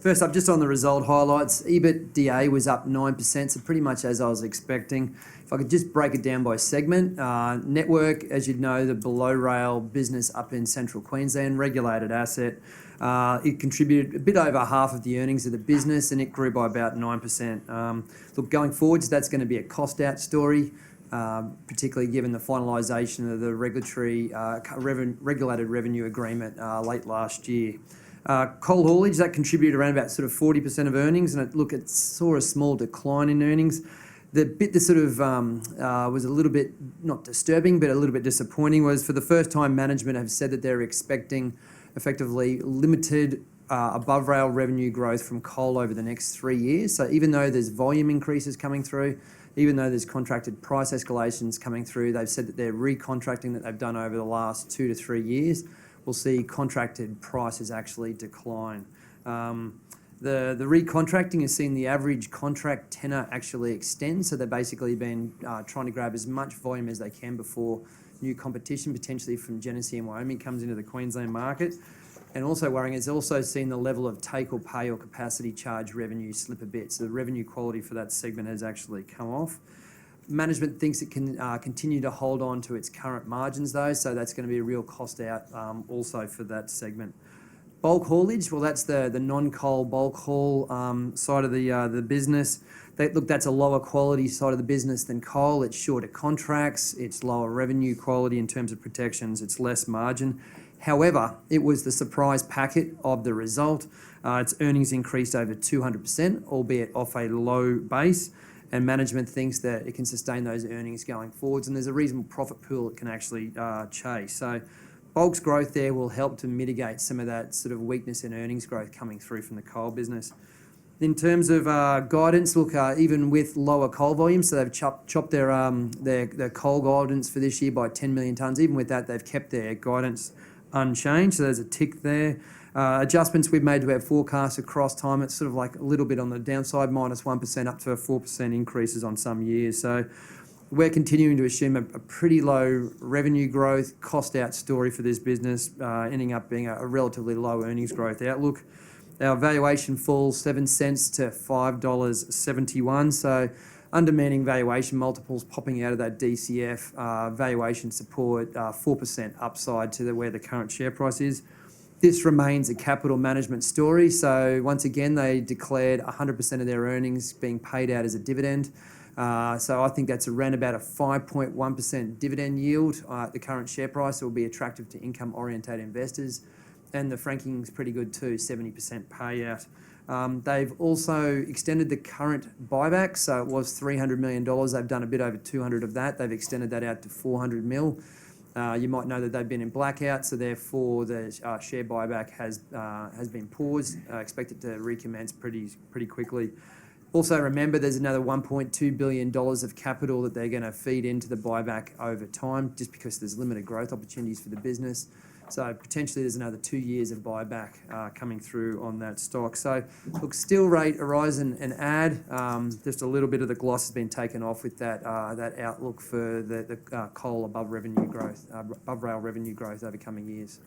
First up, just on the result highlights, EBITDA was up 9%, so pretty much as I was expecting. If I could just break it down by segment, network, as you'd know, the below rail business up in central Queensland, regulated asset. It contributed a bit over half of the earnings of the business, and it grew by about 9%. Look, going forwards, that's going to be a cost out story, particularly given the finalisation of the regulated revenue agreement late last year. Coal haulage, that contributed around about sort of 40% of earnings, and it saw a small decline in earnings. The bit that sort of was a little bit, not disturbing, but a little bit disappointing was for the first time management have said that they're expecting effectively limited above rail revenue growth from coal over the next 3 years. So even though there's volume increases coming through, even though there's contracted price escalations coming through, they've said that their recontracting that they've done over the last 2 to 3 years will see contracted prices actually decline. The recontracting has seen the average contract tenor actually extend, so they've basically been trying to grab as much volume as they can before new competition, potentially from Genesee and Wyoming, comes into the Queensland market. And also worrying, it's also seen the level of take or pay or capacity charge revenue slip a bit, so the revenue quality for that segment has actually come off. Management thinks it can continue to hold on to its current margins though, so that's going to be a real cost out also for that segment. Bulk haulage, well, that's the non-coal bulk haul side of the business. That's a lower quality side of the business than coal. It's shorter contracts, it's lower revenue quality in terms of protections, it's less margin. However, it was the surprise packet of the result. Its earnings increased over 200%, albeit off a low base, and management thinks that it can sustain those earnings going forwards, and there's a reasonable profit pool it can actually chase. So bulk's growth there will help to mitigate some of that sort of weakness in earnings growth coming through from the coal business. In terms of guidance, look, even with lower coal volumes, so they've chopped their coal guidance for this year by 10 million tonnes. Even with that, they've kept their guidance unchanged, so there's a tick there. Adjustments we've made to our forecast across time, it's sort of like a little bit on the downside, -1% up to a 4% increases on some years. So we're continuing to assume a pretty low revenue growth, cost out story for this business, ending up being a relatively low earnings growth outlook. Our valuation falls 7 cents to $5.71, so undermining valuation multiples popping out of that DCF, valuation support, 4% upside to where the current share price is. This remains a capital management story, so once again they declared 100% of their earnings being paid out as a dividend. So I think that's around about a 5.1% dividend yield at the current share price. It will be attractive to income-oriented investors, and the franking's pretty good too, 70% payout. They've also extended the current buyback, so it was $300 million. They've done a bit over 200 of that. They've extended that out to 400 mil. You might know that they've been in blackout, so therefore the share buyback has been paused. Expect it to recommence pretty quickly. Also remember there's another $1.2 billion of capital that they're going to feed into the buyback over time, just because there's limited growth opportunities for the business. So potentially there's another 2 years of buyback coming through on that stock. So look, still rate Aurizon and add. Just a little bit of the gloss has been taken off with that outlook for the coal above rail revenue growth over coming years.